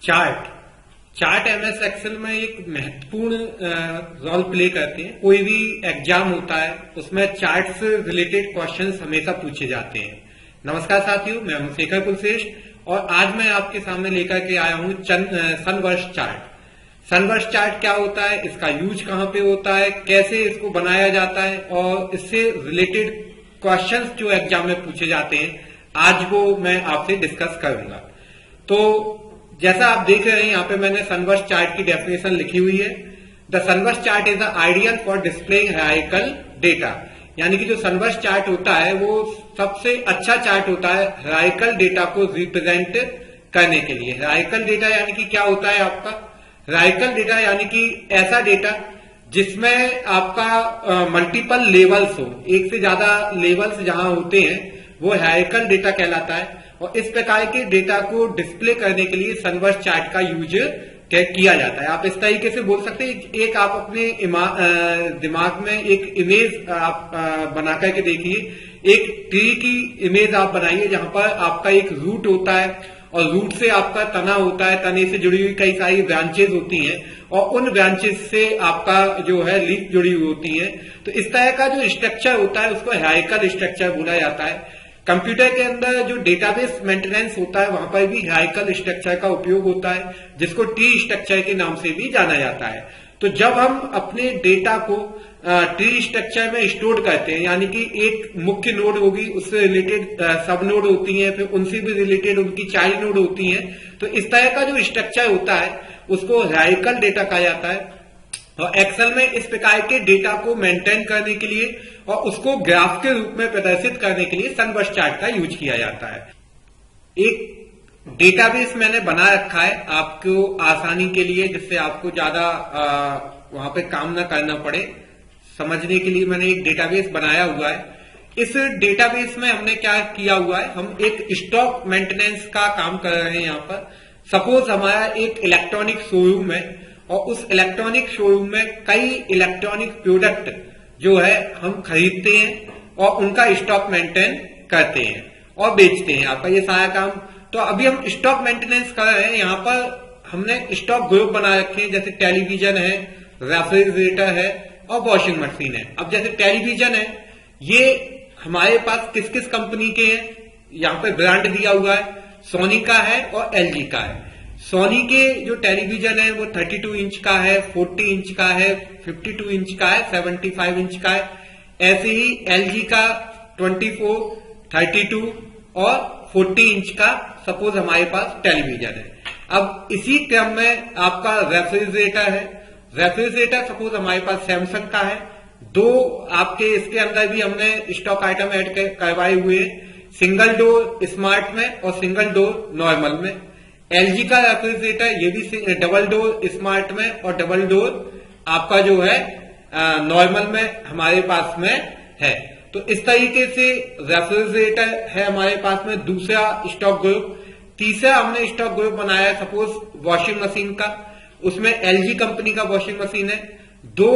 Chart chart MS Excel में एक महत्वपूर्ण रोल प्ले करते हैं। कोई भी एग्जाम होता है उसमें चार्ट से रिलेटेड क्वेश्चंस हमेशा पूछे जाते हैं। नमस्कार साथियों, मैं हूं शेखर कुलश्रेष्ठ और आज मैं आपके सामने लेकर के आया हूं सनवर्ष चार्ट। सनवर्ष चार्ट क्या होता है, इसका यूज कहां पे होता है, कैसे इसको बनाया जाता है और इससे रिलेटेड क्वेश्चंस जो एग्जाम में पूछे जाते हैं, आज वो मैं आपसे डिस्कस करूंगा। तो जैसा आप देख रहे हैं यहाँ पे मैंने सनवर्ष चार्ट की डेफिनेशन लिखी हुई है। The sunburst chart is the ideal for displaying hierarchical data. यानी कि जो सनवर्ष चार्ट होता है वो सबसे अच्छा चार्ट होता है हायरार्किकल डेटा को रिप्रेजेंट करने के लिए। हायरार्किकल डेटा यानी कि क्या होता है आपका, हायरार्किकल डेटा यानी कि ऐसा डेटा जिसमें आपका मल्टीपल लेवल्स हो, एक से ज्यादा लेवल्स जहां होते हैं वो हायरार्किकल डेटा कहलाता है। और इस प्रकार के डेटा को डिस्प्ले करने के लिए सनवर्ष चार्ट का यूज किया जाता है। आप इस तरीके से बोल सकते हैं, एक आप अपने दिमाग में एक इमेज आप बना करके देखिए। एक ट्री की इमेज आप बनाइए जहां पर आपका एक रूट होता है और रूट से आपका तना होता है, तने से जुड़ी हुई कई सारी ब्रांचेज होती हैं और उन ब्रांचेज से आपका जो है लीफ जुड़ी हुई होती है। तो इस तरह का जो स्ट्रक्चर होता है उसको हायरार्किकल स्ट्रक्चर बोला जाता है। कंप्यूटर के अंदर जो डेटाबेस मेंटेनेंस होता है वहां पर भी हायरार्किकल स्ट्रक्चर का उपयोग होता है, जिसको ट्री स्ट्रक्चर के नाम से भी जाना जाता है। तो जब हम अपने डेटा को ट्री स्ट्रक्चर में स्टोर करते हैं, यानी कि एक मुख्य नोड होगी, उससे रिलेटेड सब नोड होती हैं, फिर उनसे भी रिलेटेड उनकी चाइल्ड नोड होती हैं। तो इस तरह का जो स्ट्रक्चर होता है उसको हायरार्किकल डेटा कहा जाता है। और एक्सेल में इस प्रकार के डेटा को मेंटेन करने के लिए और उसको ग्राफ के रूप में प्रदर्शित करने के लिए सनवर्ष चार्ट का यूज किया जाता है। एक डेटाबेस मैंने बना रखा है आपको आसानी के लिए, जिससे आपको ज्यादा वहां पे काम ना करना पड़े। समझने के लिए मैंने एक डेटाबेस बनाया हुआ है। इस डेटाबेस में हमने क्या किया हुआ है, हम एक स्टॉक मेंटेनेंस का काम कर रहे हैं। यहाँ पर सपोज हमारा एक इलेक्ट्रॉनिक शोरूम है और उस इलेक्ट्रॉनिक शोरूम में कई इलेक्ट्रॉनिक प्रोडक्ट जो है हम खरीदते हैं और उनका स्टॉक मेंटेन करते हैं और बेचते हैं। आपका ये सारा काम, तो अभी हम स्टॉक मेंटेनेंस कर रहे हैं। यहाँ पर हमने स्टॉक ग्रुप बना रखे हैं, जैसे टेलीविजन है, रेफ्रिजरेटर है और वॉशिंग मशीन है। अब जैसे टेलीविजन है, ये हमारे पास किस किस कंपनी के हैं, यहाँ पे ब्रांड दिया हुआ है, सोनी का है और एलजी का है। सोनी के जो टेलीविजन है वो 32 इंच का है, 40 इंच का है, 52 इंच का है, 75 इंच का है। ऐसे ही एलजी का 24, 32 और 40 इंच का सपोज हमारे पास टेलीविजन है। अब इसी क्रम में आपका रेफ्रिजरेटर है। रेफ्रिजरेटर सपोज हमारे पास सैमसंग का है। दो आपके इसके अंदर भी हमने स्टॉक आइटम ऐड करवाए हुए हैं, सिंगल डोर स्मार्ट में और सिंगल डोर नॉर्मल में। एलजी का रेफ्रिजरेटर ये भी डबल डोर स्मार्ट में और डबल डोर आपका जो है नॉर्मल में हमारे पास में है। तो इस तरीके से रेफ्रिजरेटर है हमारे पास में दूसरा स्टॉक ग्रुप। तीसरा हमने स्टॉक ग्रुप बनाया सपोज वॉशिंग मशीन का, उसमें एलजी कंपनी का वॉशिंग मशीन है। दो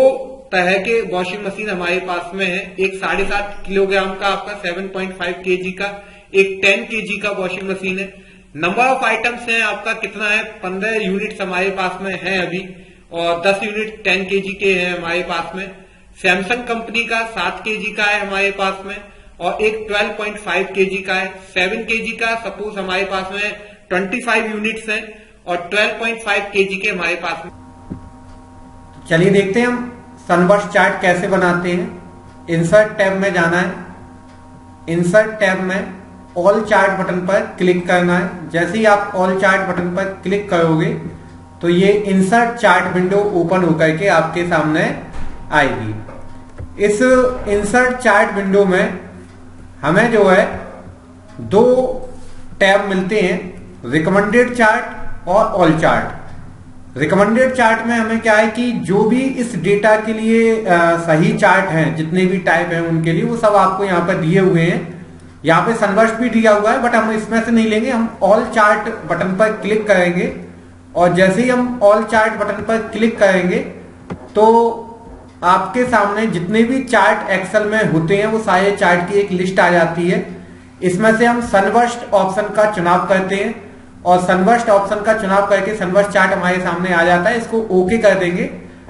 तरह के वॉशिंग मशीन हमारे पास में है, एक 7.5 किलोग्राम का आपका 7.5 केजी का, एक 10 केजी का वॉशिंग मशीन है। नंबर ऑफ आइटम्स है आपका कितना है, 15 यूनिट्स हमारे पास में है अभी और 10 यूनिट 10 केजी के हैं हमारे पास में। सैमसंग कंपनी का 7 केजी का है हमारे पास में और एक 12.5 केजी का है। 7 केजी का सपोज हमारे पास में 25 यूनिट्स हैं और 12.5 केजी के हमारे पास में। चलिए देखते हैं हम सनवर्ष चार्ट कैसे बनाते हैं। इंसर्ट टैब में जाना है। इंसर्ट टैब में ऑल चार्ट बटन पर क्लिक करना है। जैसे ही आप ऑल चार्ट बटन पर क्लिक करोगे तो ये इंसर्ट चार्ट विंडो ओपन होकर के आपके सामने आएगी। इस इंसर्ट चार्ट विंडो में हमें जो है दो टैब मिलते हैं, रिकमेंडेड चार्ट और ऑल चार्ट। रिकमेंडेड चार्ट में हमें क्या है कि जो भी इस डेटा के लिए सही चार्ट हैं, जितने भी टाइप हैं उनके लिए, वो सब आपको यहाँ पर दिए हुए हैं। यहाँ पे सनवर्ष भी दिया हुआ है बट हम इसमें से नहीं लेंगे, हम ऑल चार्ट बटन पर क्लिक करेंगे और जैसे ही हम ऑल चार्ट बटन पर क्लिक करेंगे तो आपके सामने जितने भी चार्ट एक्सेल में होते हैं वो सारे चार्ट की एक लिस्ट आ जाती है। इसमें से हम सनवर्ष ऑप्शन का चुनाव करते हैं और सनबर्स्ट ऑप्शन का चुनाव करके सनबर्स्ट चार्ट हमारे सामने आ जाता है। इसको ओके कर देंगे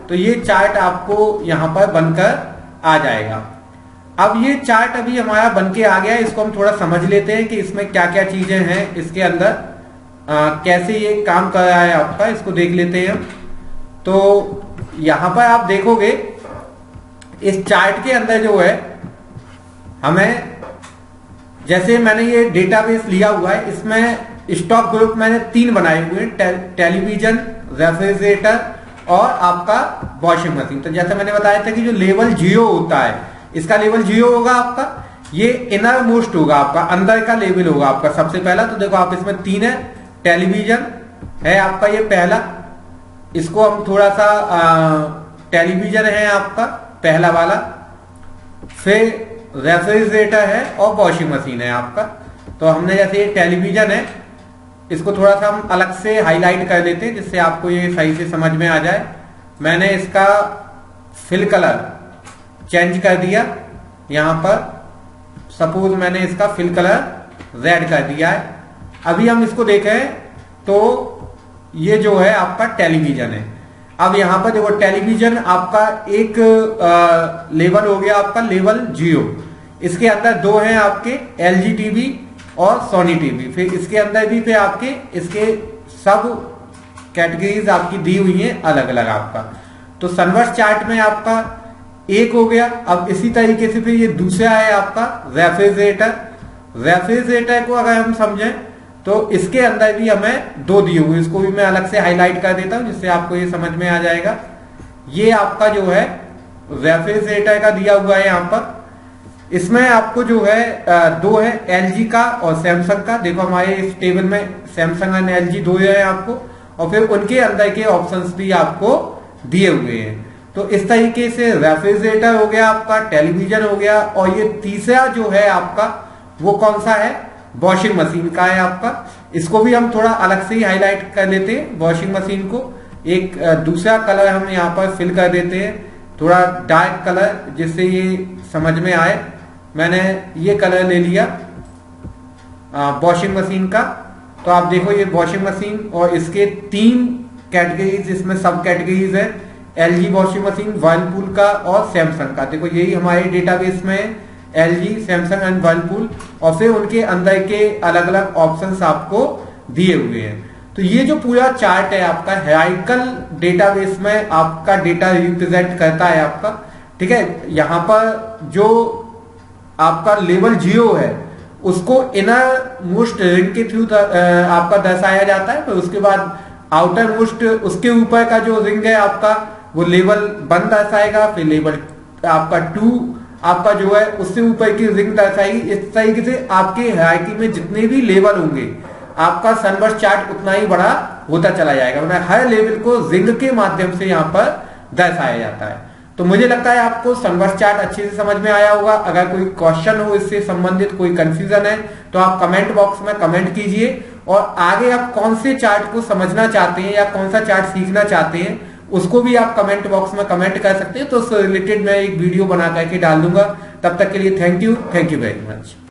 तो ये चार्ट आपको यहां पर बनकर आ जाएगा। अब ये चार्ट अभी हमारा बनके आ गया है, इसको हम थोड़ा समझ लेते हैं कि इसमें क्या क्या चीजें हैं, इसके अंदर कैसे ये काम कर रहा है आपका, इसको देख लेते हैं हम। तो यहां पर आप देखोगे इस चार्ट के अंदर जो है हमें, जैसे मैंने ये डेटाबेस लिया हुआ है, इसमें स्टॉक ग्रुप मैंने 3 बनाए हुए हैं, टेलीविजन, रेफ्रिजरेटर और आपका वॉशिंग मशीन। तो जैसे मैंने बताया था कि जो लेवल 0 होता है, इसका लेवल 0 होगा आपका, ये इनर मोस्ट होगा आपका, अंदर का लेवल होगा आपका सबसे पहला। तो देखो आप इसमें 3 है, टेलीविजन है आपका ये पहला, इसको हम थोड़ा सा टेलीविजन है आपका पहला वाला, फिर रेफ्रिजरेटर है और वॉशिंग मशीन है आपका। तो हमने जैसे ये टेलीविजन है, इसको थोड़ा सा हम अलग से हाईलाइट कर देते हैं जिससे आपको ये सही से समझ में आ जाए। मैंने इसका फिल कलर चेंज कर दिया, यहां पर सपोज मैंने इसका फिल कलर रेड कर दिया है। अभी हम इसको देखें तो ये जो है आपका टेलीविजन है। अब यहां पर देखो टेलीविजन आपका एक लेवल हो गया आपका लेवल 0, इसके अंदर 2 हैं आपके LG टीवी और सोनी टीवी, फिर इसके अंदर भी फिर आपके इसके सब कैटेगरीज आपकी दी हुई हैं अलग अलग आपका। तो सनबर्स्ट चार्ट में आपका 1 हो गया। अब इसी तरीके से फिर ये दूसरा है आपका रेफ्रिजरेटर। रेफ्रिजरेटर को अगर हम समझें तो इसके अंदर भी हमें 2 दिए हुए, इसको भी मैं अलग से हाईलाइट कर देता हूं जिससे आपको ये समझ में आ जाएगा। ये आपका जो है रेफ्रिजरेटर का दिया हुआ है यहां पर, इसमें आपको जो है 2 है LG का और सैमसंग का। देखो हमारे इस टेबल में सैमसंग और LG 2 है आपको, और फिर उनके अंदर के ऑप्शंस भी आपको दिए हुए हैं। तो इस तरीके से रेफ्रिजरेटर हो गया आपका, टेलीविजन हो गया, और ये तीसरा जो है आपका वो कौन सा है, वॉशिंग मशीन का है आपका। इसको भी हम थोड़ा अलग से ही हाईलाइट कर लेते हैं वॉशिंग मशीन को, एक दूसरा कलर हम यहाँ पर फिल कर देते हैं, थोड़ा डार्क कलर जिससे ये समझ में आए। मैंने ये कलर ले लिया वॉशिंग मशीन का। तो आप देखो ये वॉशिंग मशीन और इसके 3 कैटेगरीज, इसमें सब कैटेगरीज है, LG वॉशिंग मशीन, वर्लपूल का और सैमसंग का। देखो यही हमारे डेटाबेस में LG, सैमसंग एंड वर्लपूल, और फिर उनके अंदर के अलग अलग ऑप्शंस आपको दिए हुए हैं। तो ये जो पूरा चार्ट है आपका हायरार्किकल डेटाबेस में आपका डेटा रिप्रेजेंट करता है आपका, ठीक है। यहाँ पर जो आपका लेवल 0 है उसको इनर मोस्ट रिंग के थ्रू आपका दर्शाया जाता है, फिर उसके बाद आउटर मोस्ट उसके ऊपर का जो रिंग है आपका वो लेवल 1 दर्शाएगा, फिर लेवल आपका 2 आपका जो है उससे ऊपर की रिंग दर्शाएगी। इस तरीके से आपके हायरार्की में जितने भी लेवल होंगे आपका सनबर्स्ट चार्ट उतना ही बड़ा होता चला जाएगा, मतलब हर लेवल को रिंग के माध्यम से यहाँ पर दर्शाया जाता है। तो मुझे लगता है आपको सनबर्स्ट चार्ट अच्छे से समझ में आया होगा। अगर कोई क्वेश्चन हो इससे संबंधित, कोई कंफ्यूजन है, तो आप कमेंट बॉक्स में कमेंट कीजिए, और आगे आप कौन से चार्ट को समझना चाहते हैं या कौन सा चार्ट सीखना चाहते हैं उसको भी आप कमेंट बॉक्स में कमेंट कर सकते हैं। तो उससे रिलेटेड मैं एक वीडियो बना करके डाल दूंगा। तब तक के लिए थैंक यू वेरी मच।